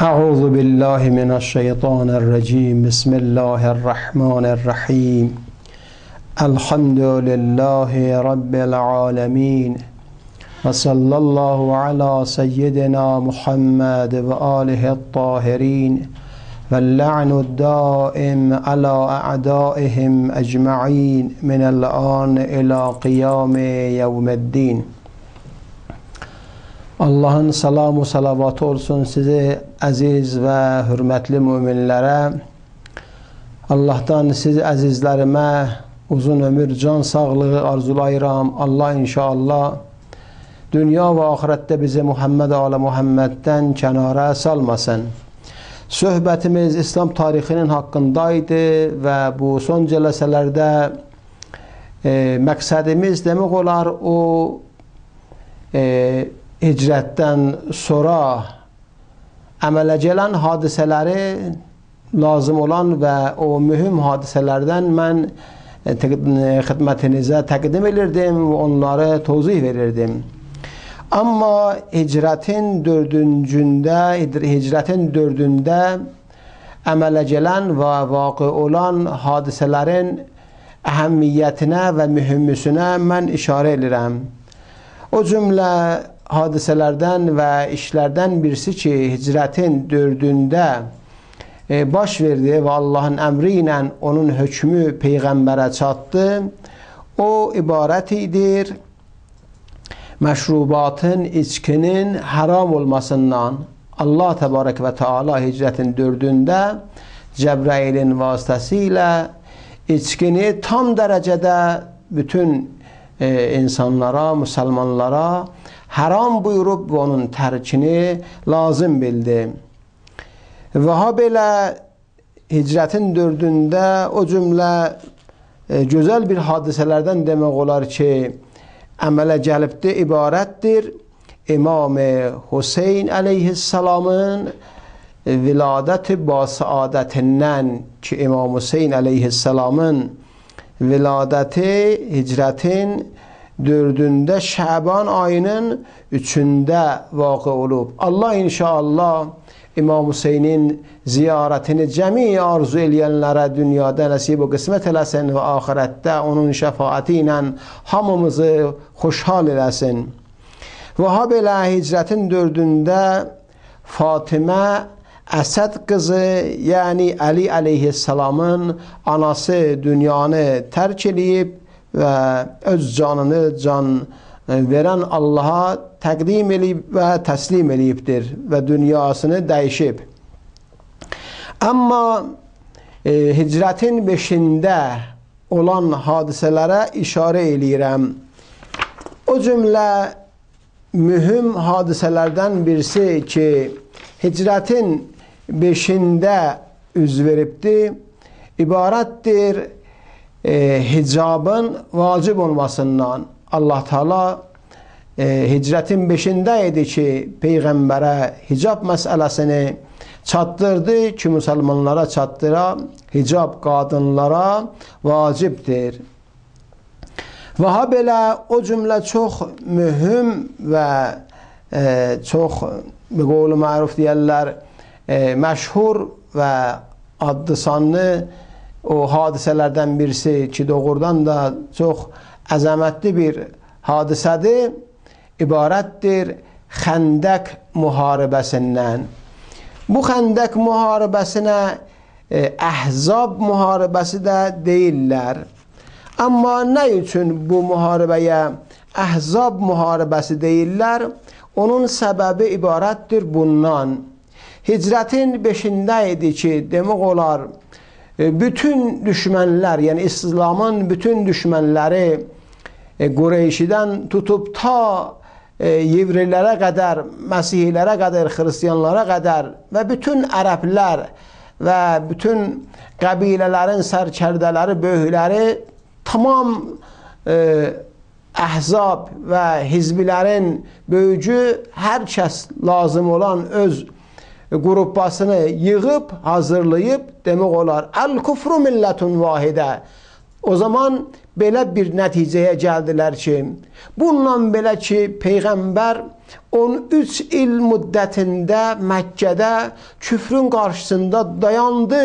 أعوذ بالله من الشيطان الرجيم. بسم الله الرحمن الرحيم. الحمد لله رب العالمين، وصلى الله على سيدنا محمد وآله الطاهرين، واللعن الدائم على أعدائهم أجمعين من الآن إلى قيام يوم الدين. Allah'ın salamı salavatı olsun size aziz ve hürmetli müminlere. Allah'tan siz azizlerime uzun ömür, can sağlığı arzulayıram. Allah inşallah dünya ve ahirette bizi Muhammed ala Muhammed'den kenara salmasın. Söhbətimiz İslam tarixinin haqqındaydı və bu son cələsələrdə məqsədimiz demək olar o hicrətdən sonra əmələ gələn hadisələri, lazım olan və o mühüm hadisələrdən mən xidmətinizə təqdim edirdim və onları tozih verirdim. Amma hicrətin dördündə əmələ gələn və vaqe olan hadisələrin əhəmmiyyətinə və mühümüsünə mən işarə edirəm. O cümlə hadisələrdən və işlərdən birisi ki, hicrətin dördündə baş verdi və Allahın əmri ilə onun hökmü Peyğəmbərə çatdı. O ibarət idir məşrubatın, içkinin haram olmasından. Allah təbarək və Teala hicrətin dördündə Cəbrailin vasitəsilə içkini tam dərəcədə bütün insanlara, müsəlmanlara haram buyurub və onun tərkini lazım bildi. Və ha belə hicrətin dördündə o cümlə gözəl bir hadisələrdən demək olar ki, əmələ gəlibdir, ibarətdir. İmam Hüseyn əleyhissalamın viladəti basaadətindən ki, İmam Hüseyn əleyhissalamın viladəti hicrətin dördündə Şaban ayının 3-də vaqe olub. Allah inşallah İmam Hüseynin ziyarətini cəmi arzu eləyənlərə dünyada nəsib və qismət eləsin və axirətdə onun şəfaəti ilə hamımızı xoşhal eləsin. Və ha belə hicrətin dördündə Fatimə Əsəd qızı, yəni Əli əleyhissalamın anası dünyanı tərk eləyib və öz canını can verən Allaha təqdim eləyib və təslim eləyibdir və dünyasını dəyişib. Amma hicrətin 5-də olan hadisələrə işarə eləyirəm. O cümlə mühüm hadisələrdən birisi ki, hicrətin 5-də üz veribdir, ibarətdir hicabın vacib olmasından. Allah Teala hicrətin 5-də idi ki, Peyğəmbərə hicab məsələsini çatdırdı ki, müsəlmanlara çatdıra, hicab qadınlara vacibdir. Və ha belə o cümlə çox mühüm və çox qovlu məruf deyərlər, məşhur və adlı sanlı o hadisələrdən birisi ki, doğrudan da çox əzəmətli bir hadisədir, ibarətdir Xəndək müharibəsindən. Bu Xəndək müharibəsinə Əhzab müharibəsi də deyirlər. Amma nə üçün bu müharibəyə Əhzab müharibəsi deyirlər? Onun səbəbi ibarətdir bundan. Hicrətin 5-də idi ki, demək olar, bütün düşmənlər, yəni İslamın bütün düşmənləri Qureyşidən tutub ta Yevrilərə qədər, Məsihlilərə qədər, Xristiyanlara qədər və bütün ərəblər və bütün qəbilələrin sərkərdələri, böyükləri tamam Əhzab və hizbilərin böyücü hər kəs lazım olan öz qruppasını yığıb, hazırlayıb, demək olar, Əl-Kufru millətun vahidə. O zaman belə bir nəticəyə gəldilər ki, bununla belə ki, Peyğəmbər 13 il müddətində Məkkədə küfrün qarşısında dayandı.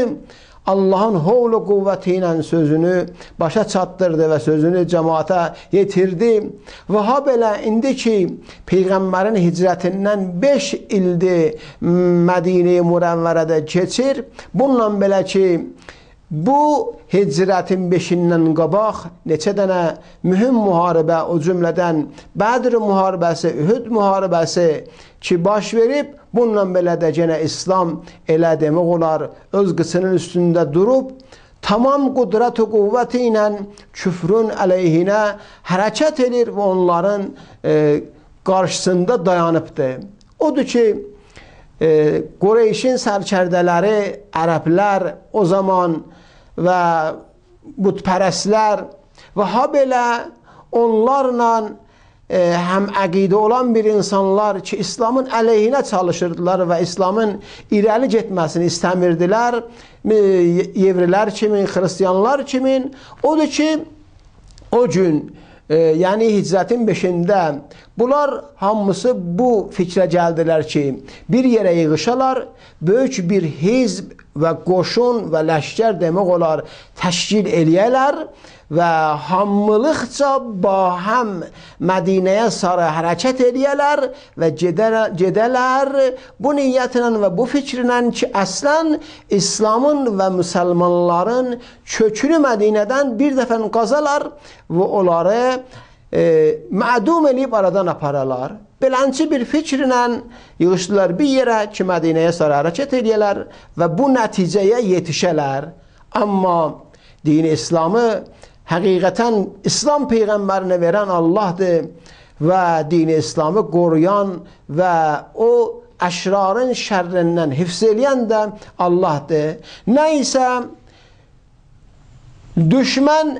Allahın hovlu qüvvəti ilə sözünü başa çatdırdı və sözünü cəmaata yetirdi. Və ha belə indi ki, Peyğəmbərin hicrətindən 5 ildir Mədinə-i Münəvvərədə keçir. Bununla belə ki, bu hicrətin 5-dən qabaq neçə dənə mühüm müharibə, o cümlədən Bədr müharibəsi, Uhud müharibəsi ki baş verib, bununla belə də yenə İslam elə demək olar öz qıçının üstündə durub, tamam qudret və qüvvəti ilə küfrün əleyhinə hərəkət edir və onların qarşısında dayanıbdır. Odur ki, Qureyşin sərkərdələri, ərəblər o zaman və bütpərəstlər və ha belə onlarla həm əqidə olan bir insanlar ki, İslamın əleyhinə çalışırdılar və İslamın irəli getməsini istəmirdilər, yevrilər kimi, xristiyanlar kimi. Odur ki, o gün, yəni hicrətin 5-də bunlar hamısı bu fikrə gəldilər ki, bir yerə yığışalar, böyük bir hizb və qoşun və ləşkər demək olar təşkil eləyələr və hamılıqca bahəm Mədinəyə sarı hərəkət eləyələr və gedələr bu niyyətlə və bu fikrinlə ki, əslən İslamın və müsəlmanların kökünü Mədinədən bir dəfə qazalar və onları mədum eləyib aradan aparalar. Belənçi bir fikrinlə yığışdılar bir yerə ki, Mədinəyə sarı hərəkət eləyələr və bu nəticəyə yetişələr. Amma din İslamı həqiqətən İslam Peyğəmbərinə verən Allahdır və din İslamı qoruyan və o əşrarın şərrindən hifz eləyən də Allahdır. Nəysə düşmən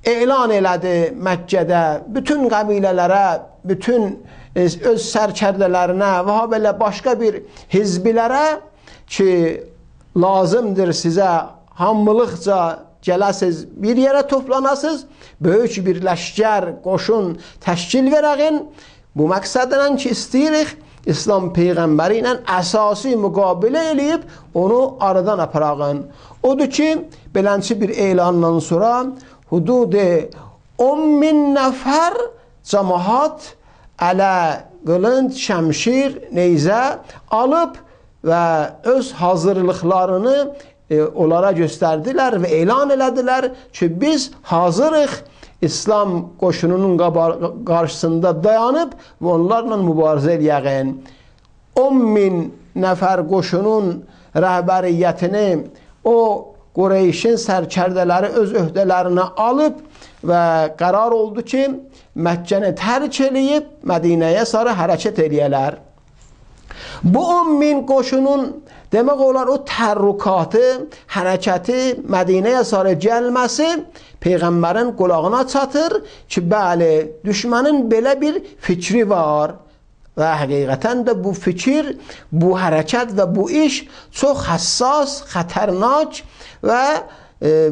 elan elədi Məkkədə bütün qəbilələrə, bütün öz sərkərdələrinə və ha belə başqa bir hizbilərə ki, lazımdır sizə hamılıqca gələsiz, bir yerə toplanasız, böyük bir ləşkər, qoşun təşkil verəğin. Bu məqsədlə ki, istəyirik İslam Peyğəmbəri ilə əsasi müqabilə eləyib onu aradan aparağın. Odur ki, belənçi bir elandan sonra hududu 10.000 nəfər cəmaat ələ, qılınc, şəmşir, neyzə alıb və öz hazırlıqlarını onlara göstərdilər və elan elədilər ki, biz hazırıq İslam qoşununun qarşısında dayanıb və onlarla mübarizə eləyəyin. 10.000 nəfər qoşunun rəhbəriyyətini o Qureyşin sərkərdələri öz öhdələrinə alıb və qərar oldu ki, Məkkəni tərk eləyib Mədinəyə sarı hərəkət eləyələr. Bu 10.000 qoşunun demək olar o tərrukatı, hərəkəti, Mədinəyə sarı gəlməsi Peyğəmbərin qulağına çatır ki, bəli, düşmənin belə bir fikri var və həqiqətən də bu fikir, bu hərəkət və bu iş çox həssas, xətərnak və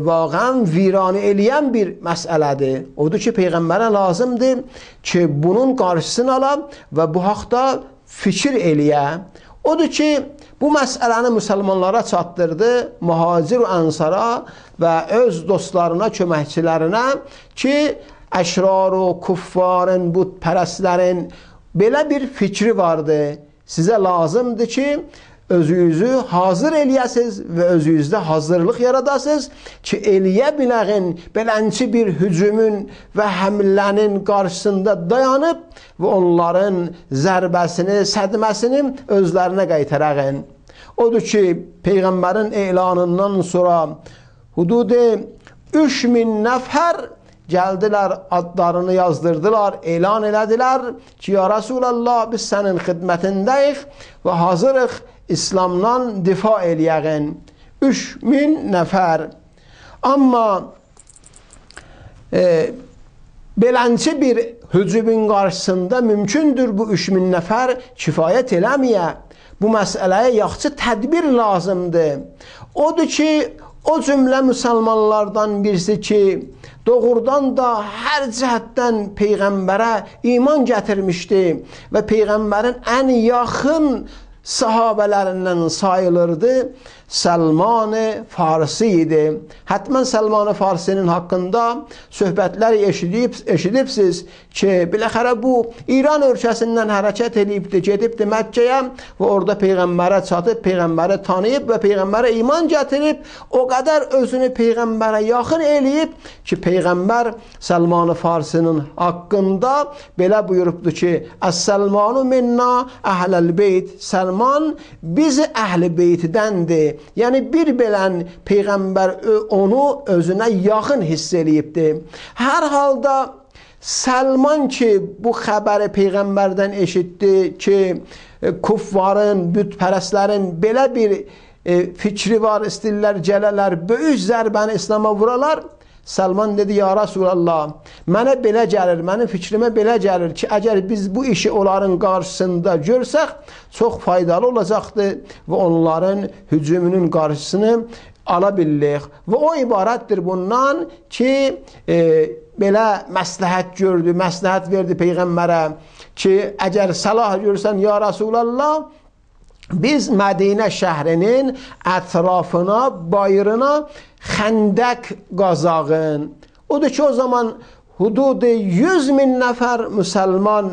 vaqən viranə eləyən bir məsələdir. Odur ki, Peyğəmbərə lazımdır ki, bunun qarşısını ala və bu haqda fikir eləyə. Odur ki, bu məsələni müsəlmanlara çatdırdı, mühacir və ənsara və öz dostlarına, köməkçilərinə ki, əşrar və kuffarın, bütpərəstlərin belə bir fikri vardı. Sizə lazımdır ki, özünüzü hazır eləyəsiz və özünüzdə hazırlıq yaradasınız ki, eləyə biləğin belənçi bir hücumun və həmlənin qarşısında dayanıb və onların zərbəsini, sədməsini özlərinə qaytarağın. Odur ki, Peyğəmbərin elanından sonra hududu 3.000 nəfər gəldilər, adlarını yazdırdılar, elan elədilər ki, ya Rasulallah, biz sənin xidmətindəyik və hazırıq İslamdan difa eləyəğin. 3.000 nəfər. Amma belənçi bir hücumun qarşısında mümkündür bu 3.000 nəfər kifayət eləməyə. Bu məsələyə yaxşı tədbir lazımdır. Odur ki, o cümlə müsəlmanlardan birisi ki, doğrudan da hər cəhətdən Peyğəmbərə iman gətirmişdi və Peyğəmbərin ən yaxın sahabələrindən sayılırdı, Səlman-ı Farsi idi. Hətmən Səlman-ı Farsinin haqqında söhbətlər eşidibsiz ki, biləxərə bu İran ölkəsindən hərəkət edibdi, gedibdi Məkkəyə və orada Peyğəmbərə çatıb, Peyğəmbəri tanıyıb və Peyğəmbərə iman gətirib, o qədər özünü Peyğəmbərə yaxın eləyib ki, Peyğəmbər Səlman-ı Farsinin haqqında belə buyurubdu ki, Əs-Səlmanu minna əhləl-beyt, Səlman bizi əhl-i beytdəndir. Yəni bir belən Peyğəmbər onu özünə yaxın hiss eləyibdi. Hər halda Səlman ki, bu xəbəri Peyğəmbərdən eşitdi ki, kuffarın, bütpərəslərin belə bir fikri var, istirlər, gələlər, böyük zərbəni İslam'a vuralar. Səlman dedi, ya Rasulallah, mənə belə gəlir, mənim fikrimə belə gəlir ki, əgər biz bu işi onların qarşısında görsək, çox faydalı olacaqdır və onların hücumunun qarşısını ala bilirik. Və o ibarətdir bundan ki, belə məsləhət gördü, məsləhət verdi Peyğəmbərə ki, əgər səlah görsən, ya Rasulallah, biz Mədinə şəhrinin ətrafına, bayırına xəndək qazağın. Odur ki, o zaman hududu 100.000 nəfər müsəlman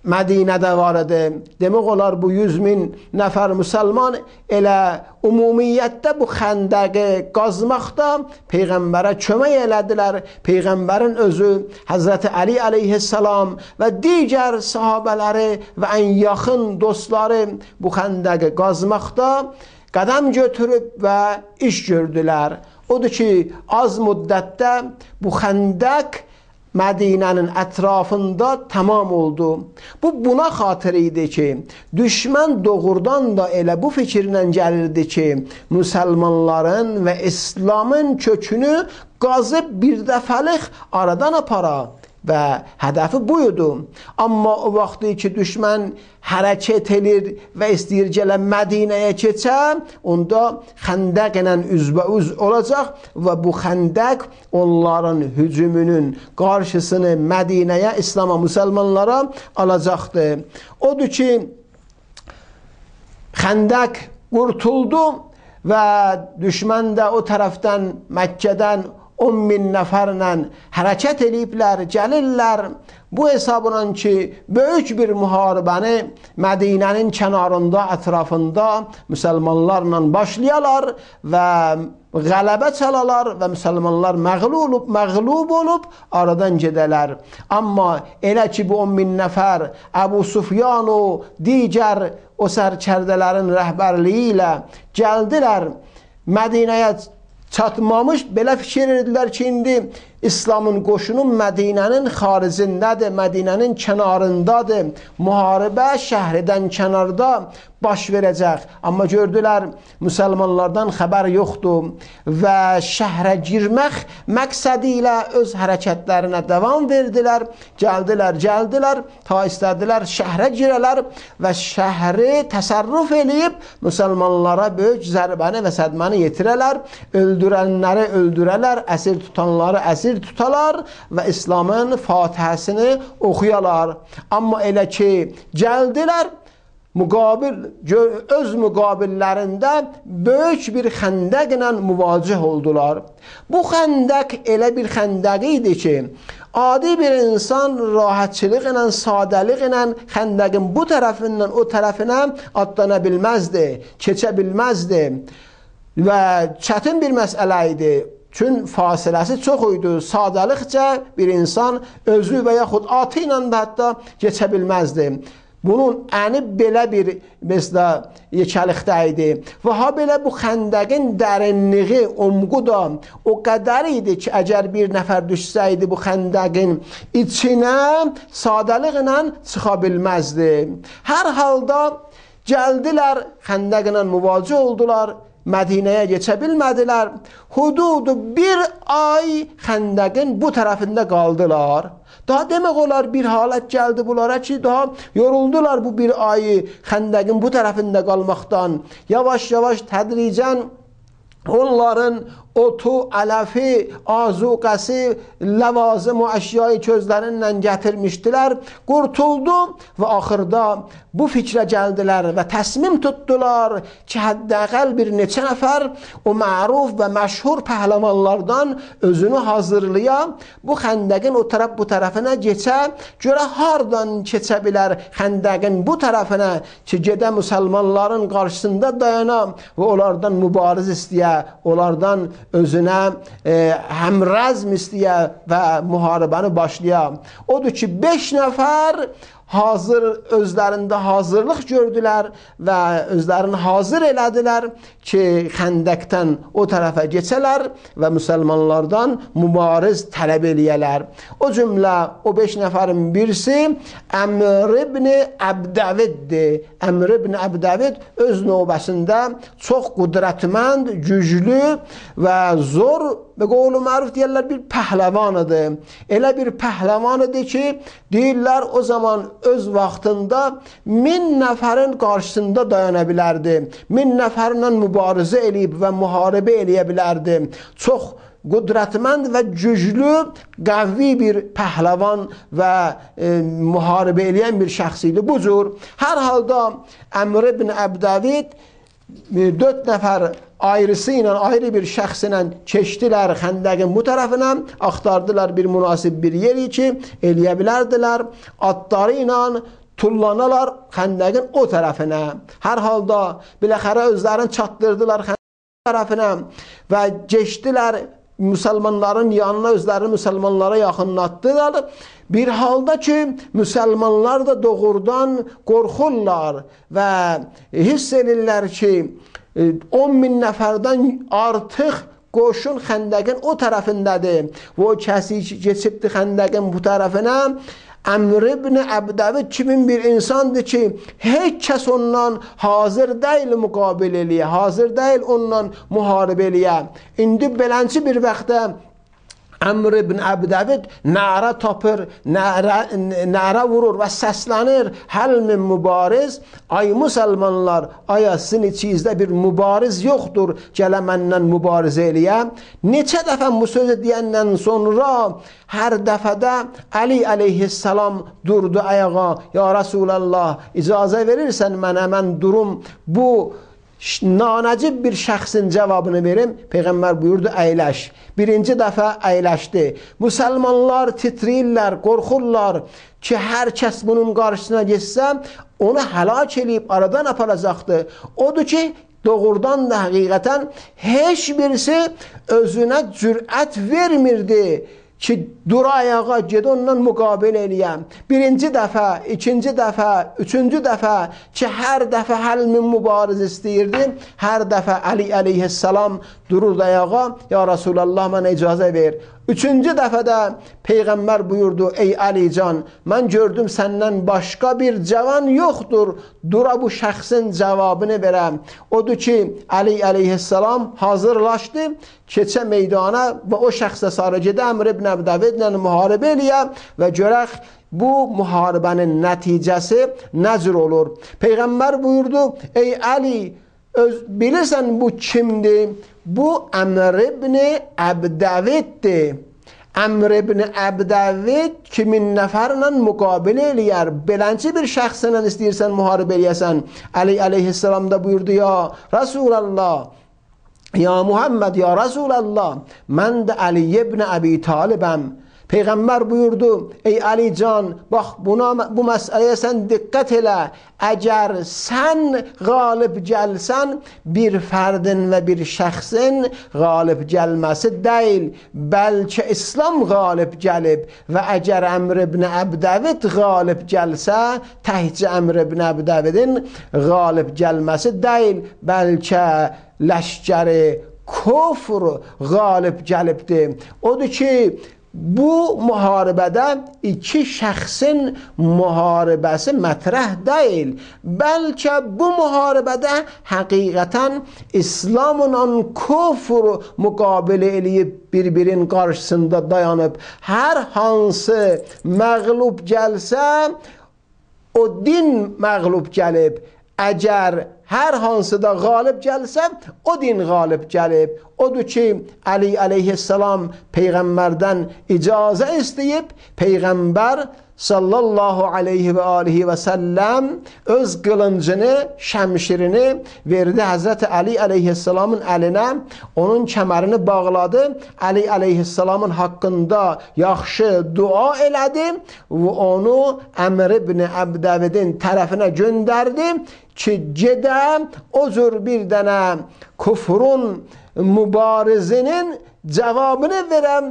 Mədinədə var idi. Demək olar bu 100.000 nəfər müsəlman elə ümumiyyətdə bu xəndəqi qazmaqda Peyğəmbərə kömək elədilər. Peyğəmbərin özü Həzrəti Əli əleyhissalam və digər sahabələri və ən yaxın dostları bu xəndəqi qazmaqda qədəm götürüb və iş gördülər. Odur ki, az müddətdə bu xəndəq Mədinənin ətrafında tamam oldu. Bu buna xatır idi ki, düşmən doğrudan da elə bu fikirlə gəlirdi ki, müsəlmanların və İslamın kökünü qazıb bir dəfəlik aradan apara və hədəfi buydu. Amma o vaxtı ki, düşmən hərəkət edir və istəyir gələ Mədinəyə keçə, onda xəndəq ilə üzbəüz olacaq və bu xəndəq onların hücumunun qarşısını Mədinəyə, İslam'a, müsəlmanlara alacaqdır. Odur ki, xəndəq qurtuldu və düşmən də o tərəfdən Məkkədən 10.000 nəfərlə hərəkət ediblər, gəlirlər. Bu hesabla ki, böyük bir müharibəni Mədinənin kənarında, ətrafında müsəlmanlarla başlayalar və qələbə çalalar və müsəlmanlar məğlub olub aradan gedələr. Amma elə ki, bu 10.000 nəfər Əbu Sufyan o digər o sərkərdələrin rəhbərliyi ilə gəldilər Mədinəyə çatmamış, belə fikir edilər ki, indi İslamın qoşunu Mədinənin xaricindədir, Mədinənin kənarındadır, müharibə şəhridən kənarda baş verəcək. Amma gördülər, müsəlmanlardan xəbər yoxdur və şəhrə girmək məqsədi ilə öz hərəkətlərinə davam verdilər. Gəldilər, ta istədilər şəhrə girələr və şəhri təsərrüf eləyib müsəlmanlara böyük zərbəni və sədməni yetirələr, öldürənləri öldürələr, əsir tutanları əsir tutalar və İslamın fatihəsini oxuyalar. Amma elə ki, gəldilər, öz müqabillərində böyük bir xəndəq ilə müvacih oldular. Bu xəndəq elə bir xəndəq idi ki, adi bir insan rahatçılıq ilə, sadəlik ilə xəndəqin bu tərəfindən o tərəfinə atlana bilməzdi, keçə bilməzdi və çətin bir məsələ idi. Çün fasiləsi çox idi. Sadəlikcə bir insan özü və yaxud atı ilə də hətta keçə bilməzdi. Bunun əni belə bir yekəlikdə idi. Və ha belə bu xəndəqin dərinliği, umqu da o qədər idi ki, əgər bir nəfər düşsəydi bu xəndəqin içinə, sadəlik ilə çıxa bilməzdi. Hər halda gəldilər, xəndəq ilə müvacih oldular, Mədinəyə geçə bilmədilər. Hududu bir ay xəndəqin bu tərəfində qaldılar. Daha demək olar bir halət gəldi bunlara ki, daha yoruldular bu bir ayı xəndəqin bu tərəfində qalmaqdan. Yavaş-yavaş tədricən onların otu, ələfi, azuqəsi, ləvazım və əşyayı közlərindən gətirmişdilər, qurtuldu və axırda bu fikrə gəldilər və təsmim tutdular ki, həddəqəl bir neçə nəfər o məruf və məşhur pəhləvanlardan özünü hazırlaya, bu xəndəqin o tərəf bu tərəfinə keçə, görə hardan keçə bilər xəndəqin bu tərəfinə ki, gedə müsəlmanların qarşısında dayana və onlardan mübariz istəyə, onlardan özünə həmrəzm istəyə və müharibəni başlaya. Odur ki, 5 nəfər hazır, özlərində hazırlıq gördülər və özlərini hazır elədilər ki, xəndəkdən o tərəfə geçələr və müsəlmanlardan mübariz tələb eləyələr. O cümlə o 5 nəfərin birisi Əmr ibn Əbdəviddir. Əmr ibn Əbdəvid öz növbəsində çox qudrətmənd, güclü və zor və qovlu məruf deyirlər bir pəhləvanıdır. Elə bir pəhləvanıdır ki, deyirlər o zaman öz vaxtında 1000 nəfərin qarşısında dayana bilərdi. 1000 nəfərlə mübarizə eləyib və müharibə eləyə bilərdi. Çox qudrətmənd və güclü, qavvi bir pəhləvan və müharibə eləyən bir şəxs idi. Bu cür hər halda Əmr ibn Əbdəvid 4 nəfər ayrısı ilə, ayrı bir şəxs ilə keçdilər xəndəqin bu tərəfinə, axtardılar bir münasib bir yeri ki, eləyə bilərdilər. Atları ilə tullanalar xəndəqin o tərəfinə. Hər halda biləxərə özlərini çatdırdılar xəndəqin tərəfinə və keçdilər müsəlmanların yanına, özlərini müsəlmanlara yaxınlatdılar. Bir halda ki, müsəlmanlar da doğrudan qorxurlar və hiss edirlər ki, 10.000 nəfərdən artıq qoşun xəndəqin o tərəfindədir və o kəsi keçibdi xəndəqin bu tərəfinə. Əmr ibn Əbdəvid kimin bir insandır ki, heç kəs ondan hazır deyil müqabilə eləyə, hazır deyil ondan müharibə eləyə. İndi belənçi bir vaxtda Əmr ibn Əbdəvid nərə tapır, nərə vurur və səslənir. Həl min mübariz, ay müsəlmanlar, aya sizin içinizdə bir mübariz yoxdur, gələ məndən mübarizə eləyə. Neçə dəfə bu sözü deyəndən sonra hər dəfədə Əli əleyhissalam durdu ayağa. Ya Rasulallah, icazə verirsən mənə, mən durum bu nanəcib bir şəxsin cavabını verim. Peyğəmbər buyurdu, əyləş. Birinci dəfə əyləşdi. Müsəlmanlar titriyirlər, qorxurlar ki, hər kəs bunun qarşısına geçsə, onu həlak eləyib aradan aparacaqdır. Odur ki, doğrudan da həqiqətən heç birisi özünə cürət vermirdi ki, dura ayağa, ged ondan müqabilə eləyəm. Birinci dəfə, ikinci dəfə, üçüncü dəfə ki, hər dəfə həl min mübariz istəyirdi. Hər dəfə Əli əleyhissalam dururdu ayağa, ya Rasulallah mənə icazə ver. Üçüncü dəfədə Peyğəmbər buyurdu, ey Əli can, mən gördüm səndən başqa bir cavan yoxdur, dura bu şəxsin cavabını verəm. Odur ki, Əli əleyhissalam hazırlaşdı, keçə meydana və o şəxsə sarı gedə Əmr ibn Əbdəvidlə müharibə eləyə və görək bu müharibənin nəticəsi nə cür olur. Peyğəmbər buyurdu, ey Əli, bilirsən bu kimdir? Bu Əmr ibn Əbdəviddir. Əmr ibn Əbdəvid 2000 nəfərlə müqabilə eləyər. Belənçi bir şəxslə istəyirsən müharibə eləyəsən. Əli əleyhissalam da buyurdu, ya Rasulallah, ya Muhammed, ya Rasulallah, mən də Əli ibn Əbi Talibəm. Peyğəmbər buyurdu, ey Əli can, bax bu məsələyə sən diqqət elə. Əgər sən qalib gəlsən, bir fərdin və bir şəxsin qalib gəlməsi deyil, bəlkə İslam qalib gəlib və əgər Əmr ibn Əbdəvid qalib gəlsə, təhcə Əmr ibn Əbdəvidin qalib gəlməsi deyil, bəlkə ləşkəri kufr qalib gəlibdir. Odur ki, bu müharibədə iki şəxsin müharibəsi mətrəh deyil. Bəlkə bu müharibədə həqiqətən İslamla küfr müqabilə eləyib bir-birinin qarşısında dayanıb. Hər hansı məğlub gəlsə, o din məğlub gəlib. Əgər hər hansıda qalib gəlsə, o din qalib gəlib. Odur ki, Ali əleyhissalam Peyğəmbərdən icazə istəyib, Peyğəmbər sallallahu aleyhi və alihi və səlləm öz qılıncını, şəmşirini verdi Həzrəti Ali əleyhissalamın əlinə, onun kəmərini bağladı, Ali əleyhissalamın haqqında yaxşı dua elədi və onu Əmr ibn Əbdəvidin tərəfinə göndərdi ki, gedə o cür bir dənə kufrun mübarizinin cavabını verəm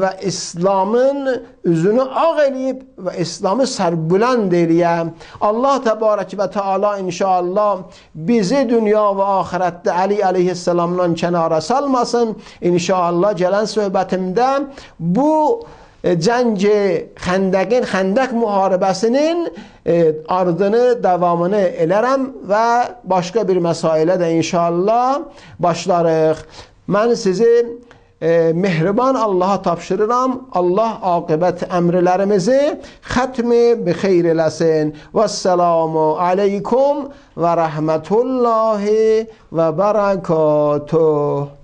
və İslamın üzünü ağ eləyib və İslamı sərbulənd eləyəm. Allah təbarək və teala inşallah bizi dünya və axirətdə Ali əleyhissalamdan kənara salmasın. İnşallah gələn söhbətimdə bu cəngi Xəndəqin, Xəndək müharibəsinin ardını, davamını elərəm və başqa bir məsailə də inşallah başlarıq. Mən sizi mehriban Allaha tapşırıram. Allah aqibət əmrlərimizi xətmi bi xeyr eləsin. Vəssalamu aleykum və rəhmətullahi və bərəkatuh.